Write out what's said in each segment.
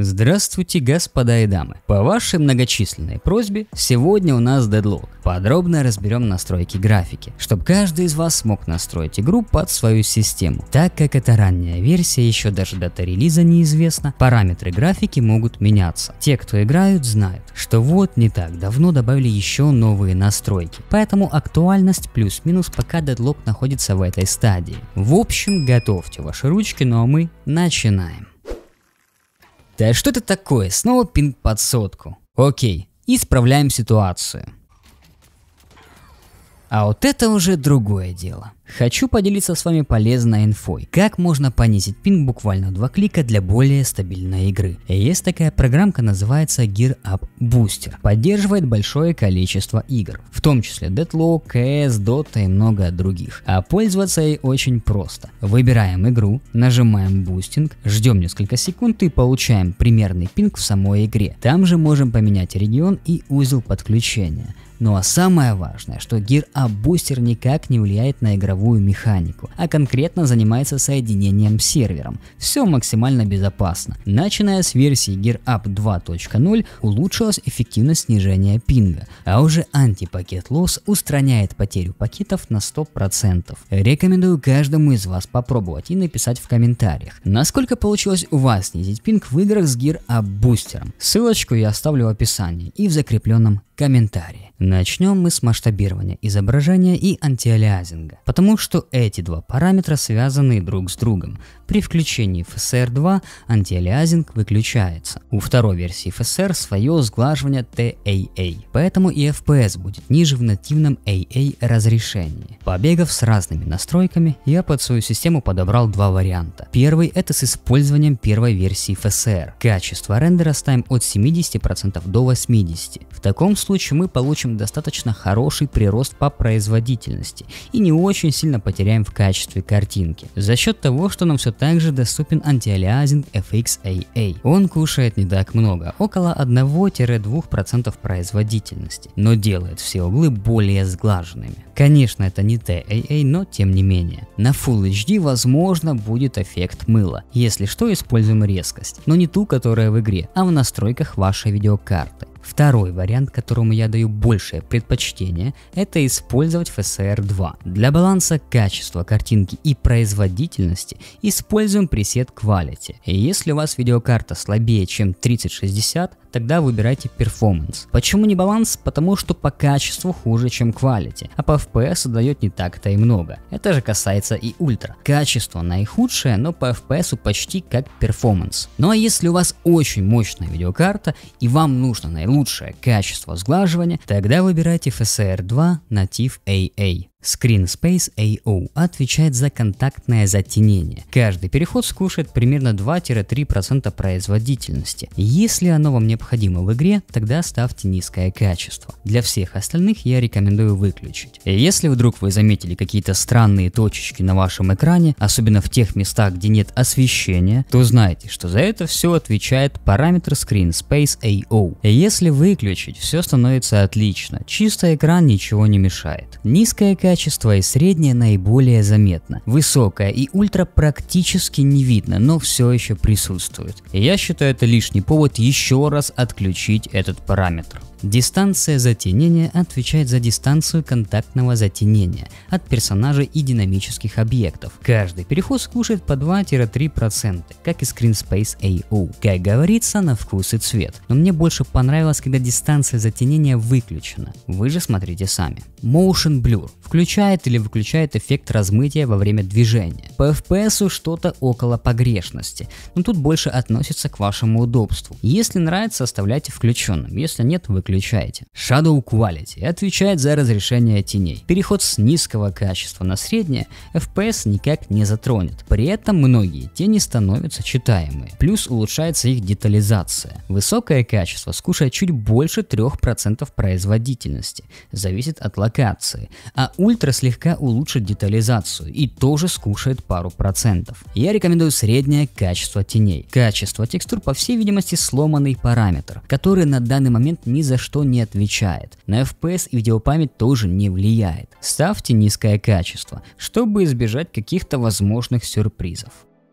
Здравствуйте, господа и дамы. По вашей многочисленной просьбе, сегодня у нас дедлог. Подробно разберем настройки графики, чтобы каждый из вас смог настроить игру под свою систему. Так как это ранняя версия, еще даже дата релиза неизвестна, параметры графики могут меняться. Те, кто играют, знают, что вот не так давно добавили еще новые настройки. Поэтому актуальность плюс-минус, пока дедлог находится в этой стадии. В общем, готовьте ваши ручки, ну а мы начинаем. Да что это такое? Снова пинг под сотку. Окей, исправляем ситуацию. А вот это уже другое дело. Хочу поделиться с вами полезной инфой. Как можно понизить пинг буквально в 2 клика для более стабильной игры. Есть такая программка, называется Gear Up Booster. Поддерживает большое количество игр, в том числе Deadlock, CS, Dota и много других. А пользоваться ей очень просто. Выбираем игру, нажимаем бустинг, ждем несколько секунд и получаем примерный пинг в самой игре. Там же можем поменять регион и узел подключения. Ну а самое важное, что Gear Up Booster никак не влияет на игровую механику, а конкретно занимается соединением с сервером. Все максимально безопасно. Начиная с версии Gear Up 2.0 улучшилась эффективность снижения пинга, а уже антипакет Loss устраняет потерю пакетов на 100%. Рекомендую каждому из вас попробовать и написать в комментариях, насколько получилось у вас снизить пинг в играх с Gear Up Booster. Ссылочку я оставлю в описании и в закрепленном комментарии. Начнем мы с масштабирования изображения и антиалиасинга, потому что эти два параметра связаны друг с другом. При включении FSR 2 антиалиасинг выключается. У второй версии FSR свое сглаживание TAA, поэтому и FPS будет ниже в нативном AA разрешении. Побегав с разными настройками, я под свою систему подобрал два варианта. Первый — это с использованием первой версии FSR. Качество рендера ставим от 70% до 80%. В таком случае мы получим достаточно хороший прирост по производительности и не очень сильно потеряем в качестве картинки. За счет того, что нам все так же доступен антиалиасинг FXAA. Он кушает не так много, около 1-2% производительности, но делает все углы более сглаженными. Конечно, это не TAA, но тем не менее. На Full HD возможно будет эффект мыла. Если что, используем резкость, но не ту, которая в игре, а в настройках вашей видеокарты. Второй вариант, которому я даю большее предпочтение, это использовать FSR 2. Для баланса качества картинки и производительности используем пресет Quality. И если у вас видеокарта слабее, чем 3060, тогда выбирайте Performance. Почему не баланс? Потому что по качеству хуже, чем Quality, а по FPS дает не так-то и много. Это же касается и Ультра. Качество наихудшее, но по FPS почти как Performance. Ну а если у вас очень мощная видеокарта и вам нужно наилучшее качество сглаживания, тогда выбирайте FSR 2 Native AA. Screen Space AO отвечает за контактное затенение. Каждый переход скушает примерно 2-3% производительности. Если оно вам необходимо в игре, тогда ставьте низкое качество. Для всех остальных я рекомендую выключить. Если вдруг вы заметили какие-то странные точечки на вашем экране, особенно в тех местах, где нет освещения, то знайте, что за это все отвечает параметр Screen Space AO. Если выключить, все становится отлично. Чистый экран ничего не мешает. Низкое качество и среднее наиболее заметно. Высокое и ультра практически не видно, но все еще присутствует. И я считаю, это лишний повод еще раз отключить этот параметр. Дистанция затенения отвечает за дистанцию контактного затенения от персонажей и динамических объектов. Каждый переход скушает по 2-3%, как и Screen Space AO. Как говорится, на вкус и цвет. Но мне больше понравилось, когда дистанция затенения выключена. Вы же смотрите сами. Motion Blur включает или выключает эффект размытия во время движения. По FPS что-то около погрешности, но тут больше относится к вашему удобству. Если нравится, оставляйте включенным, если нет, выключайте. Shadow Quality отвечает за разрешение теней. Переход с низкого качества на среднее FPS никак не затронет. При этом многие тени становятся читаемые. Плюс улучшается их детализация. Высокое качество скушает чуть больше 3% производительности. Зависит от локации. А ультра слегка улучшит детализацию и тоже скушает пару процентов. Я рекомендую среднее качество теней. Качество текстур, по всей видимости, сломанный параметр, который на данный момент ни за что не отвечает. На FPS и видеопамять тоже не влияет. Ставьте низкое качество, чтобы избежать каких-то возможных сюрпризов.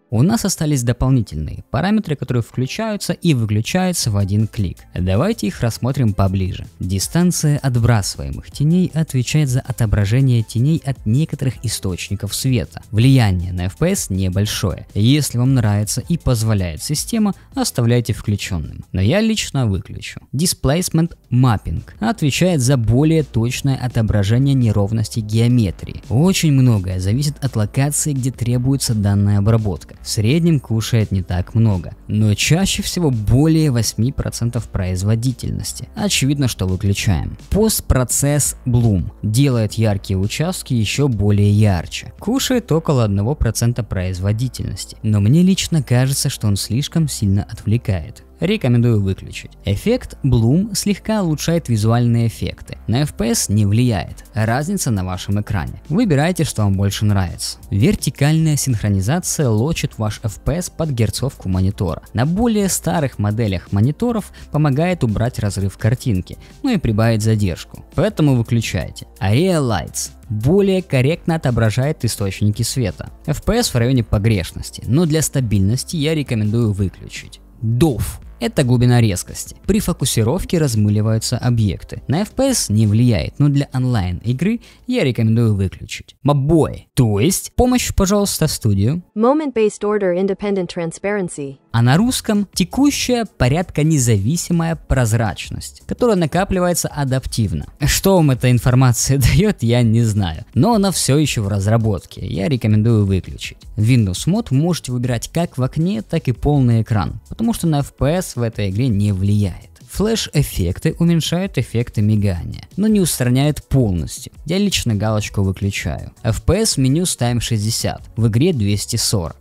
У нас остались дополнительные параметры, которые включаются и выключаются в один клик. Давайте их рассмотрим поближе. Дистанция отбрасываемых теней отвечает за отображение теней от некоторых источников света. Влияние на FPS небольшое. Если вам нравится и позволяет система, оставляйте включенным. Но я лично выключу. Displacement Mapping отвечает за более точное отображение неровностей геометрии. Очень многое зависит от локации, где требуется данная обработка. В среднем кушает не так много, но чаще всего более 8% производительности. Очевидно, что выключаем. Постпроцесс Bloom делает яркие участки еще более ярче. Кушает около 1% производительности, но мне лично кажется, что он слишком сильно отвлекает. Рекомендую выключить. Эффект Bloom слегка улучшает визуальные эффекты. На FPS не влияет. Разница на вашем экране. Выбирайте, что вам больше нравится. Вертикальная синхронизация лочит ваш FPS под герцовку монитора. На более старых моделях мониторов помогает убрать разрыв картинки, ну и прибавить задержку. Поэтому выключайте. Area Lights более корректно отображает источники света. FPS в районе погрешности, но для стабильности я рекомендую выключить. DOF. Это глубина резкости. При фокусировке размыливаются объекты. На FPS не влияет, но для онлайн игры я рекомендую выключить. MABOI, то есть помощь, пожалуйста, в студию. Moment-based order independent transparency. А на русском текущая порядка независимая прозрачность, которая накапливается адаптивно. Что вам эта информация дает, я не знаю, но она все еще в разработке, я рекомендую выключить. Windows Mode можете выбирать как в окне, так и полный экран, потому что на FPS в этой игре не влияет. Флэш-эффекты уменьшают эффекты мигания, но не устраняют полностью. Я лично галочку выключаю. FPS в меню ставим 60, в игре 240.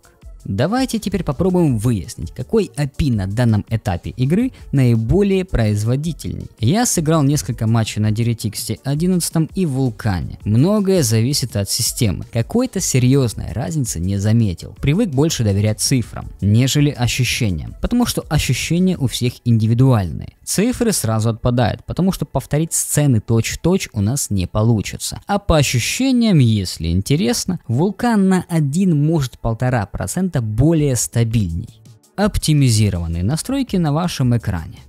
Давайте теперь попробуем выяснить, какой API на данном этапе игры наиболее производительный. Я сыграл несколько матчей на DirectX 11 и Vulkan. Многое зависит от системы. Какой-то серьезной разницы не заметил. Привык больше доверять цифрам, нежели ощущениям, потому что ощущения у всех индивидуальные. Цифры сразу отпадают, потому что повторить сцены точь-в-точь у нас не получится. А по ощущениям, если интересно, Vulkan на 1, может 1,5% более стабильней. Оптимизированные настройки на вашем экране.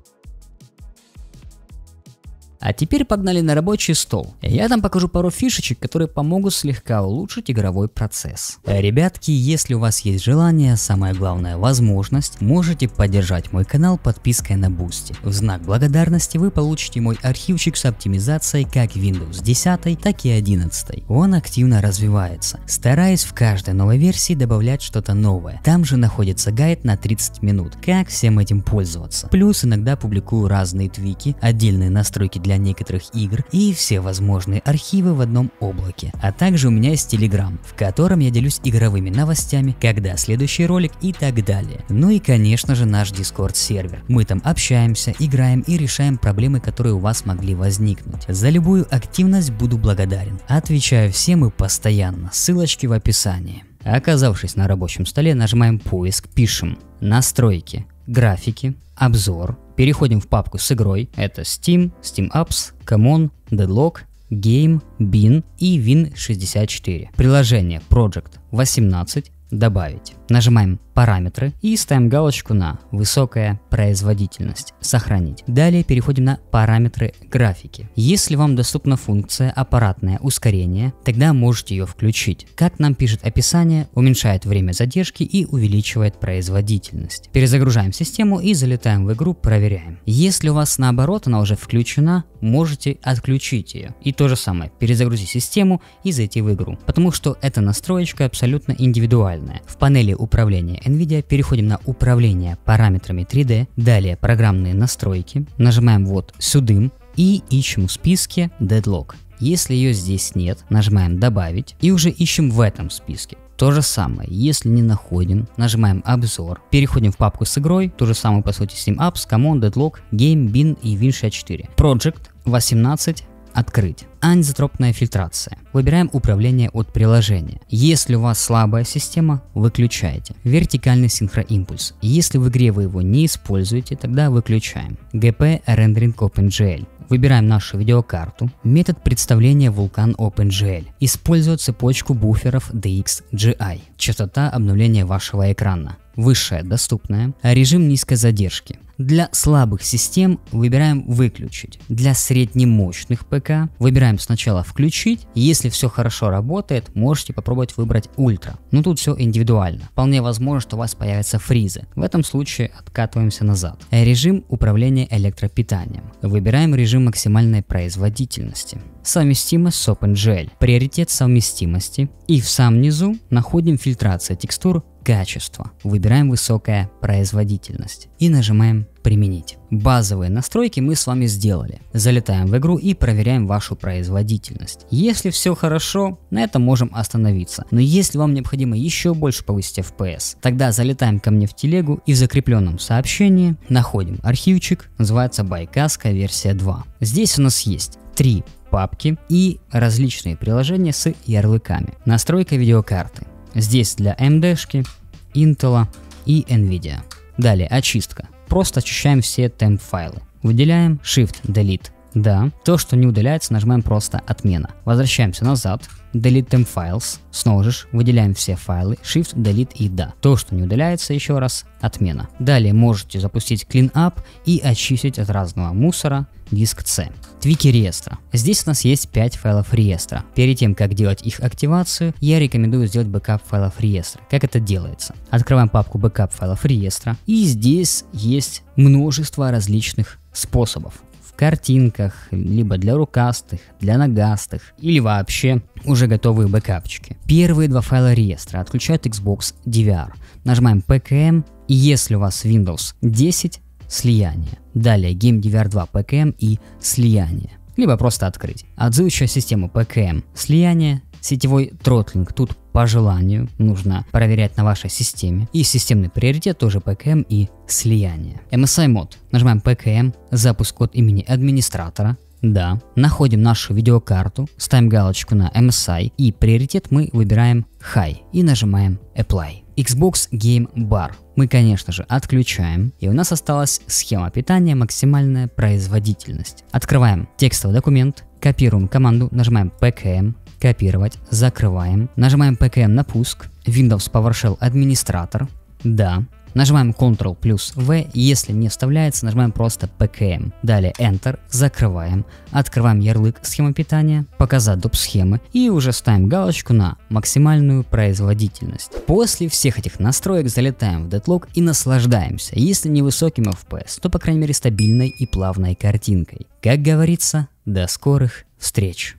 А теперь погнали на рабочий стол. Я там покажу пару фишечек, которые помогут слегка улучшить игровой процесс. Ребятки, если у вас есть желание, самое главное возможность, можете поддержать мой канал подпиской на Boosty. В знак благодарности вы получите мой архивчик с оптимизацией как Windows 10, так и 11. Он активно развивается. Стараюсь в каждой новой версии добавлять что-то новое. Там же находится гайд на 30 минут, как всем этим пользоваться. Плюс иногда публикую разные твики, отдельные настройки для некоторых игр и все возможные архивы в одном облаке. А также у меня есть Telegram, в котором я делюсь игровыми новостями, когда следующий ролик и так далее. Ну и конечно же наш Discord сервер. Мы там общаемся, играем и решаем проблемы, которые у вас могли возникнуть. За любую активность буду благодарен. Отвечаю всем и постоянно. Ссылочки в описании. Оказавшись на рабочем столе, нажимаем поиск, пишем настройки, графики, обзор. Переходим в папку с игрой, это Steam, Steam Apps, Common, Deadlock, Game, Bin и Win64. Приложение Project 18, добавить. Нажимаем параметры и ставим галочку на высокая производительность, сохранить. Далее переходим на параметры графики. Если вам доступна функция аппаратное ускорение, тогда можете ее включить. Как нам пишет описание, уменьшает время задержки и увеличивает производительность. Перезагружаем систему и залетаем в игру, проверяем. Если у вас наоборот она уже включена, можете отключить ее. И то же самое, перезагрузить систему и зайти в игру, потому что эта настроечка абсолютно индивидуальная. В панели управления NVIDIA переходим на управление параметрами 3D, далее программные настройки, нажимаем вот сюда и ищем в списке Deadlock. Если ее здесь нет, нажимаем добавить и уже ищем в этом списке. То же самое, если не находим, нажимаем обзор, переходим в папку с игрой, то же самое по сути Steam Apps, Common, Deadlock, Game, Bin и Win64. Project 18. Открыть. Анизотропная фильтрация. Выбираем управление от приложения. Если у вас слабая система, выключайте. Вертикальный синхроимпульс. Если в игре вы его не используете, тогда выключаем. GP Rendering OpenGL. Выбираем нашу видеокарту, метод представления Vulkan OpenGL. Используя цепочку буферов DXGI. Частота обновления вашего экрана. Высшая доступная, режим низкой задержки. Для слабых систем выбираем выключить. Для среднемощных ПК выбираем сначала включить. Если все хорошо работает, можете попробовать выбрать ультра. Но тут все индивидуально. Вполне возможно, что у вас появятся фризы. В этом случае откатываемся назад. Режим управления электропитанием. Выбираем режим максимальной производительности. Совместимость с OpenGL. Приоритет совместимости. И в самом низу находим фильтрация текстур, качество. Выбираем высокая производительность. И нажимаем применить. Базовые настройки мы с вами сделали. Залетаем в игру и проверяем вашу производительность. Если все хорошо, на этом можем остановиться. Но если вам необходимо еще больше повысить FPS, тогда залетаем ко мне в телегу и в закрепленном сообщении находим архивчик, называется Байкаска версия 2. Здесь у нас есть 3 папки и различные приложения с ярлыками. Настройка видеокарты. Здесь для AMD-шки, Intel и Nvidia. Далее очистка. Просто очищаем все темп файлы. Выделяем Shift-Delete. Да. То, что не удаляется, нажимаем просто отмена. Возвращаемся назад. Delete Temp Files. Снова же выделяем все файлы. Shift, Delete и да. То, что не удаляется, еще раз отмена. Далее можете запустить Cleanup и очистить от разного мусора диск C. Твики реестра. Здесь у нас есть 5 файлов реестра. Перед тем, как делать их активацию, я рекомендую сделать бэкап файлов реестра. Как это делается? Открываем папку бэкап файлов реестра. И здесь есть множество различных способов. Картинках, либо для рукастых, для ногастых, или вообще уже готовые бэкапчики. Первые 2 файла реестра отключают Xbox DVR. Нажимаем PKM, и если у вас Windows 10, слияние. Далее Game DVR 2 PKM и слияние. Либо просто открыть. Отзывающая система PKM слияние. Сетевой тротлинг тут по желанию нужно проверять на вашей системе. И системный приоритет тоже PKM и слияние. MSI мод. Нажимаем PKM, запуск код имени администратора. Да. Находим нашу видеокарту, ставим галочку на MSI и приоритет мы выбираем High и нажимаем Apply. Xbox Game Bar мы, конечно же, отключаем, и у нас осталась схема питания, максимальная производительность. Открываем текстовый документ, копируем команду, нажимаем PKM, копировать, закрываем, нажимаем PKM на пуск, Windows PowerShell администратор, да. Нажимаем Ctrl плюс V, если не вставляется, нажимаем просто PKM. Далее Enter, закрываем, открываем ярлык схема питания, показать доп. Схемы и уже ставим галочку на максимальную производительность. После всех этих настроек залетаем в Deadlock и наслаждаемся, если не высоким FPS, то по крайней мере стабильной и плавной картинкой. Как говорится, до скорых встреч!